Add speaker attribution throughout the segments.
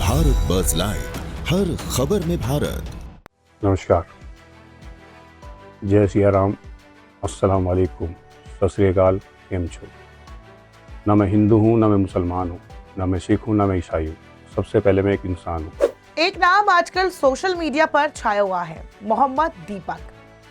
Speaker 1: Bharat buzz live, हर खबर में भारत।
Speaker 2: नमस्कार, जय सिया राम, अस्सलाम वालेकुम, सत श्री अकाल, केम छो। ना मैं हिंदू हूँ, ना मैं मुसलमान हूँ, ना मैं सिख हूँ, ना मैं ईसाई हूँ। सबसे पहले मैं एक इंसान हूँ।
Speaker 3: एक नाम आजकल सोशल मीडिया पर छाया हुआ है, मोहम्मद दीपक।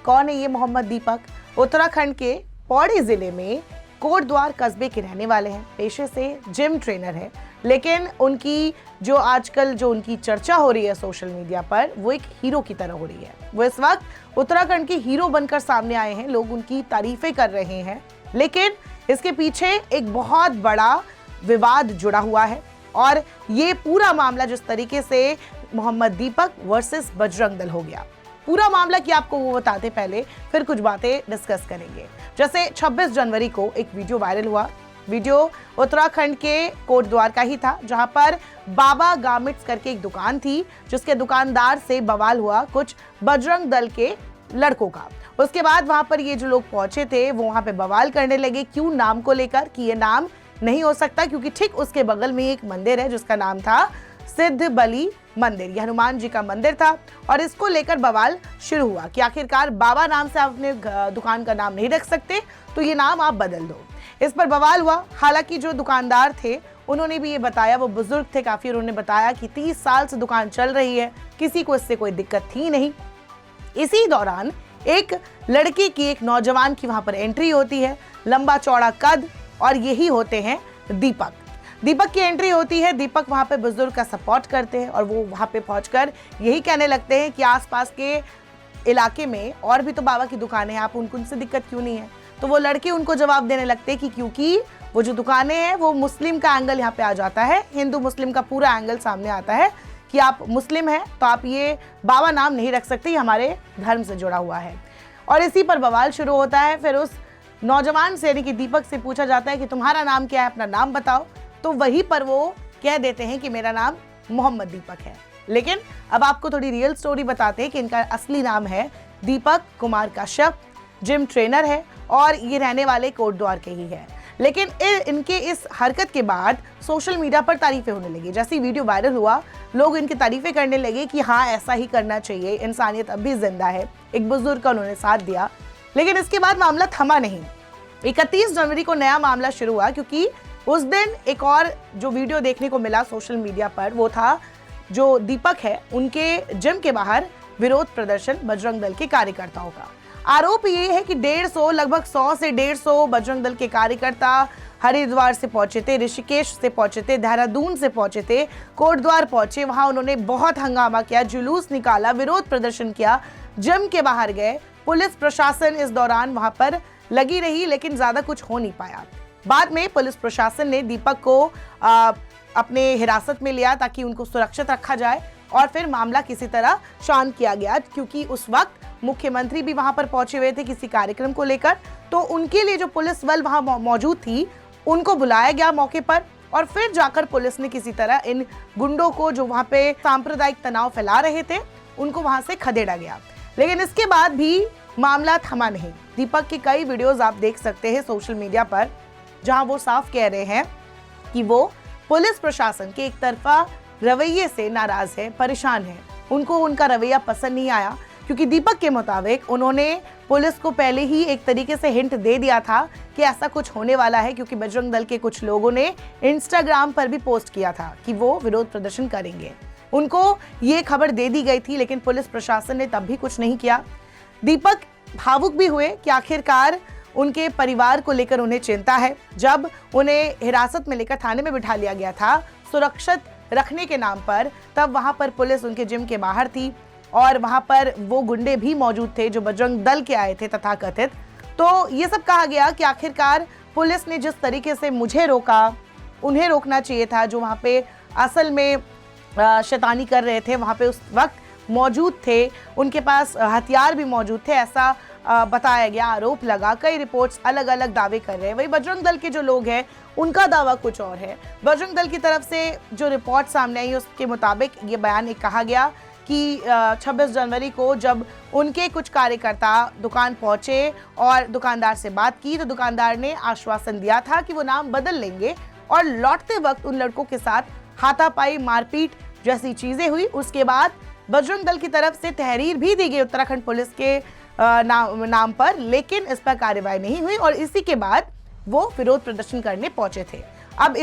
Speaker 3: कौन है ये मोहम्मद दीपक? उत्तराखंड के पौड़ी जिले में कोटद्वार कस्बे के रहने वाले हैं। पेशे से जिम ट्रेनर है, लेकिन उनकी जो आजकल उनकी चर्चा हो रही है सोशल मीडिया पर, वो एक हीरो की तरह हो रही है। वो इस वक्त उत्तराखंड के हीरो बनकर सामने आए हैं, लोग उनकी तारीफें कर रहे हैं, लेकिन इसके पीछे एक बहुत बड़ा विवाद जुड़ा हुआ है। और ये पूरा मामला जिस तरीके से मोहम्मद दीपक वर्सेस बजरंग दल हो गया, पूरा मामला कि आपको वो बताते पहले फिर कुछ बातें डिस्कस करेंगे। जैसे 26 जनवरी को एक वीडियो वायरल हुआ। वीडियो उत्तराखंड के कोटद्वार का ही था, जहां पर बाबा गार्मेंट्स करके एक दुकान थी, जिसके दुकानदार से बवाल हुआ कुछ बजरंग दल के लड़कों का। उसके बाद वहां पर ये जो लोग पहुंचे थे वो वहां पे बवाल करने लगे। क्यों? नाम को लेकर कि ये नाम नहीं हो सकता, क्योंकि ठीक उसके बगल में एक मंदिर है जिसका नाम था सिद्ध बली मंदिर। यह हनुमान जी का मंदिर था और इसको लेकर बवाल शुरू हुआ कि आखिरकार बाबा नाम से आप अपने दुकान का नाम नहीं रख सकते, तो ये नाम आप बदल दो। इस पर बवाल हुआ। हालांकि जो दुकानदार थे उन्होंने भी ये बताया, वो बुजुर्ग थे काफी, उन्होंने बताया कि 30 साल से दुकान चल रही है, किसी को इससे कोई दिक्कत थी नहीं। इसी दौरान एक लड़के की, एक नौजवान की वहां पर एंट्री होती है, लंबा चौड़ा कद, और यही होते हैं दीपक। दीपक की एंट्री होती है। दीपक वहां पे बुजुर्ग का सपोर्ट करते हैं और वो वहां पे पहुंचकर यही कहने लगते हैं कि आसपास के इलाके में और भी तो बाबा की दुकानें हैं, आप उनसे दिक्कत क्यों नहीं है? तो वो लड़के उनको जवाब देने लगते हैं कि क्योंकि वो जो दुकानें हैं वो मुस्लिम का एंगल यहाँ पे आ जाता है, हिंदू मुस्लिम का पूरा एंगल सामने आता है कि आप मुस्लिम हैं तो आप ये बाबा नाम नहीं रख सकते, हमारे धर्म से जुड़ा हुआ है। और इसी पर बवाल शुरू होता है। फिर उस नौजवान से यानी कि दीपक से पूछा जाता है कि तुम्हारा नाम क्या है, अपना नाम बताओ। तो वहीं पर वो कह देते हैं कि मेरा नाम मोहम्मद दीपक है। लेकिन अब आपको थोड़ी रियल स्टोरी बताते हैं कि इनका असली नाम है दीपक कुमार कश्यप, जिम ट्रेनर है और ये रहने वाले कोटद्वार के ही है। लेकिन इनके इस हरकत के बाद सोशल मीडिया पर तारीफें होने लगी। जैसे वीडियो वायरल हुआ, लोग इनकी तारीफें करने लगे कि हाँ, ऐसा ही करना चाहिए, इंसानियत अब भी जिंदा है। एक बुजुर्ग का उन्होंने साथ दिया, लेकिन इसके बाद मामला थमा नहीं। 31 जनवरी को नया मामला शुरू हुआ, क्योंकि उस दिन एक और जो वीडियो देखने को मिला सोशल मीडिया पर, वो था जो दीपक है उनके जिम के बाहर विरोध प्रदर्शन बजरंग दल के कार्यकर्ताओं का। आरोप ये है कि 150 लगभग 100 से 150 बजरंग दल के कार्यकर्ता हरिद्वार से पहुंचे थे, ऋषिकेश से पहुंचे थे, देहरादून से पहुंचे थे, कोटद्वार पहुंचे। वहां उन्होंने बहुत हंगामा किया, जुलूस निकाला, विरोध प्रदर्शन किया, जिम के बाहर गए। पुलिस प्रशासन इस दौरान वहां पर लगी रही, लेकिन ज्यादा कुछ हो नहीं पाया। बाद में पुलिस प्रशासन ने दीपक को अपने हिरासत में लिया ताकि उनको सुरक्षित रखा जाए और फिर मामला किसी तरह शांत किया गया, क्योंकि उस वक्त मुख्यमंत्री भी वहां पर पहुंचे हुए थे किसी कार्यक्रम को लेकर। तो उनके लिए जो पुलिस बल वहां मौजूद थी, उनको बुलाया गया मौके पर और फिर जाकर पुलिस ने किसी तरह इन गुंडों को, जो वहां पे सांप्रदायिक तनाव फैला रहे थे, उनको वहां से खदेड़ा गया। लेकिन इसके बाद भी मामला थमा नहीं। दीपक की कई वीडियोस आप देख सकते हैं सोशल मीडिया पर, जहां वो साफ कह रहे हैं कि वो पुलिस प्रशासन के एक तरफा रवैये से नाराज है, परेशान है। उनको उनका रवैया पसंद नहीं आया, क्योंकि दीपक के मुताबिक उन्होंने पुलिस को पहले ही एक तरीके से हिंट दे दिया था कि ऐसा कुछ होने वाला है, क्योंकि बजरंग दल के कुछ लोगों ने इंस्टाग्राम पर भी पोस्ट किया था कि वो विरोध प्रदर्शन करेंगे। उनको ये खबर दे दी गई थी, लेकिन पुलिस प्रशासन ने तब भी कुछ नहीं किया। दीपक भावुक भी हुए कि आखिरकार उनके परिवार को लेकर उन्हें चिंता है। जब उन्हें हिरासत में लेकर थाने में बिठा लिया गया था सुरक्षित रखने के नाम पर, तब वहां पर पुलिस उनके जिम के बाहर थी और वहां पर वो गुंडे भी मौजूद थे जो बजरंग दल के आए थे तथाकथित। तो ये सब कहा गया कि आखिरकार पुलिस ने जिस तरीके से मुझे रोका, उन्हें रोकना चाहिए था, जो वहां पे असल में शैतानी कर रहे थे, वहां पे उस वक्त मौजूद थे, उनके पास हथियार भी मौजूद थे, ऐसा बताया गया, आरोप लगा। कई रिपोर्ट्स अलग अलग दावे कर रहे हैं। वही बजरंग दल के जो लोग हैं उनका दावा कुछ और है। बजरंग दल की तरफ से जो रिपोर्ट सामने आई उसके मुताबिक ये बयान एक कहा गया कि 26 जनवरी को जब उनके कुछ कार्यकर्ता दुकान पहुंचे और दुकानदार से बात की, तो दुकानदार ने आश्वासन दिया था कि वो नाम बदल लेंगे और लौटते वक्त उन लड़कों के साथ हाथापाई, मारपीट जैसी चीजें हुई, उसके बाद बजरंग दल की तरफ से तहरीर भी दी गई उत्तराखंड पुलिस के नाम पर, लेकिन इस पर कार्रवाई नहीं हुई और इसी के बाद वो विरोध प्रदर्शन करने पहुंचे थे। अब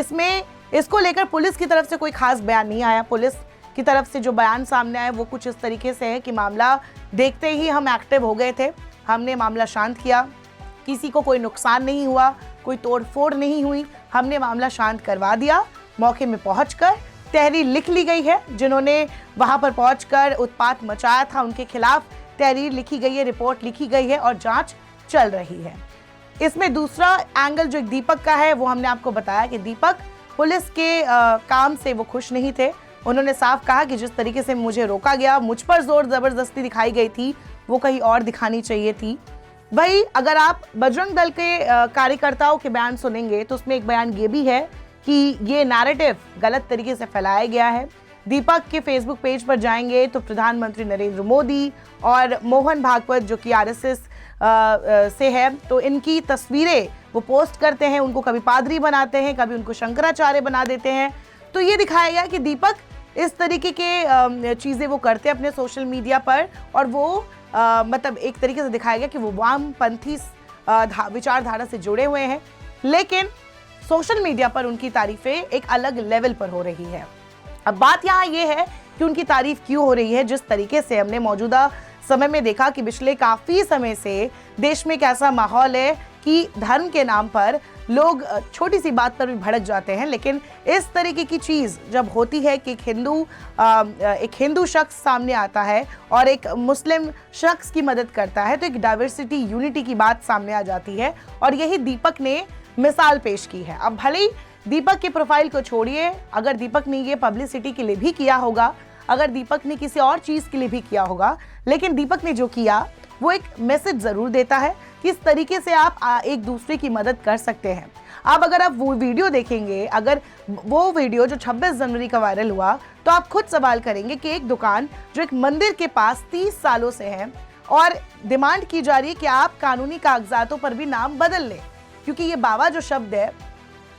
Speaker 3: इसको लेकर पुलिस की तरफ से कोई खास बयान नहीं आया। पुलिस की तरफ से जो बयान सामने आया वो कुछ इस तरीके से है कि मामला देखते ही हम एक्टिव हो गए थे, हमने मामला शांत किया, किसी को कोई नुकसान नहीं हुआ, कोई तोड़फोड़ नहीं हुई, हमने मामला शांत करवा दिया। मौके में पहुंचकर तहरीर लिख ली गई है, जिन्होंने वहां पर पहुंचकर उत्पात मचाया था उनके खिलाफ तहरीर लिखी गई है, रिपोर्ट लिखी गई है और जांच चल रही है। इसमें दूसरा एंगल जो दीपक का है वो हमने आपको बताया कि दीपक पुलिस के काम से वो खुश नहीं थे। उन्होंने साफ कहा कि जिस तरीके से मुझे रोका गया, मुझ पर जोर जबरदस्ती दिखाई गई थी, वो कहीं और दिखानी चाहिए थी। भाई अगर आप बजरंग दल के कार्यकर्ताओं के बयान सुनेंगे तो उसमें एक बयान ये भी है कि ये नैरेटिव गलत तरीके से फैलाया गया है। दीपक के फेसबुक पेज पर जाएंगे तो प्रधानमंत्री नरेंद्र मोदी और मोहन भागवत जो कि आरएसएस से है, तो इनकी तस्वीरें वो पोस्ट करते हैं, उनको कभी पादरी बनाते हैं, कभी उनको शंकराचार्य बना देते हैं। तो ये दिखाया गया कि दीपक इस तरीके के चीज़ें वो करते हैं अपने सोशल मीडिया पर और वो मतलब एक तरीके से दिखाया गया कि वो वामपंथी विचारधारा से जुड़े हुए हैं, लेकिन सोशल मीडिया पर उनकी तारीफें एक अलग लेवल पर हो रही है। अब बात यहाँ ये है कि उनकी तारीफ क्यों हो रही है। जिस तरीके से हमने मौजूदा समय में देखा कि पिछले काफ़ी समय से देश में एक ऐसा माहौल है कि धर्म के नाम पर लोग छोटी सी बात पर भी भड़क जाते हैं, लेकिन इस तरीके की चीज़ जब होती है कि एक हिंदू शख्स सामने आता है और एक मुस्लिम शख्स की मदद करता है तो एक डाइवर्सिटी यूनिटी की बात सामने आ जाती है और यही दीपक ने मिसाल पेश की है। अब भले ही दीपक के प्रोफाइल को छोड़िए, अगर दीपक ने ये पब्लिसिटी के लिए भी किया होगा, अगर दीपक ने किसी और चीज़ के लिए भी किया होगा, लेकिन दीपक ने जो किया वो एक मैसेज ज़रूर देता है कि इस तरीके से आप एक दूसरे की मदद कर सकते हैं। अब अगर आप वो वीडियो देखेंगे, अगर वो वीडियो जो 26 जनवरी का वायरल हुआ, तो आप खुद सवाल करेंगे कि एक दुकान जो एक मंदिर के पास 30 सालों से है और डिमांड की जा रही है कि आप कानूनी कागजातों पर भी नाम बदल लें, क्योंकि ये बाबा जो शब्द है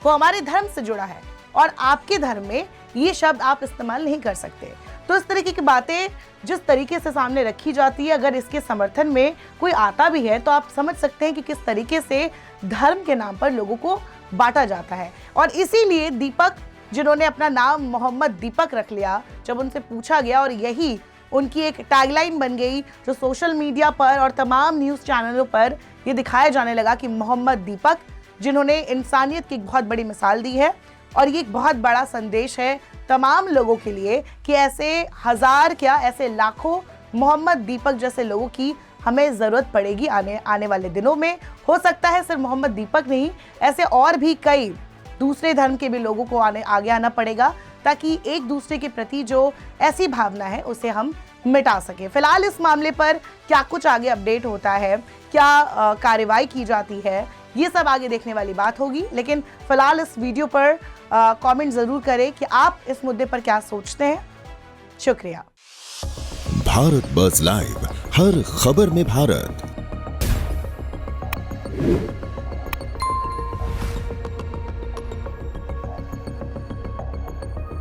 Speaker 3: वो हमारे धर्म से जुड़ा है और आपके धर्म में ये शब्द आप इस्तेमाल नहीं कर सकते। तो इस तरीके की बातें जिस तरीके से सामने रखी जाती है, अगर इसके समर्थन में कोई आता भी है तो आप समझ सकते हैं कि किस तरीके से धर्म के नाम पर लोगों को बांटा जाता है। और इसीलिए दीपक, जिन्होंने अपना नाम मोहम्मद दीपक रख लिया, जब उनसे पूछा गया और यही उनकी एक टैगलाइन बन गई जो सोशल मीडिया पर और तमाम न्यूज़ चैनलों पर ये दिखाया जाने लगा कि मोहम्मद दीपक, जिन्होंने इंसानियत की एक बहुत बड़ी मिसाल दी है और ये एक बहुत बड़ा संदेश है तमाम लोगों के लिए कि ऐसे हजार क्या ऐसे लाखों मोहम्मद दीपक जैसे लोगों की हमें ज़रूरत पड़ेगी आने वाले दिनों में। हो सकता है सिर्फ मोहम्मद दीपक नहीं, ऐसे और भी कई दूसरे धर्म के भी लोगों को आगे आना पड़ेगा ताकि एक दूसरे के प्रति जो ऐसी भावना है उसे हम मिटा सके। फिलहाल इस मामले पर क्या कुछ आगे अपडेट होता है, क्या कार्रवाई की जाती है, ये सब आगे देखने वाली बात होगी। लेकिन फिलहाल इस वीडियो पर कमेंट जरूर करें कि आप इस मुद्दे पर क्या सोचते हैं। शुक्रिया।
Speaker 1: भारत बज़ लाइव, हर खबर में भारत।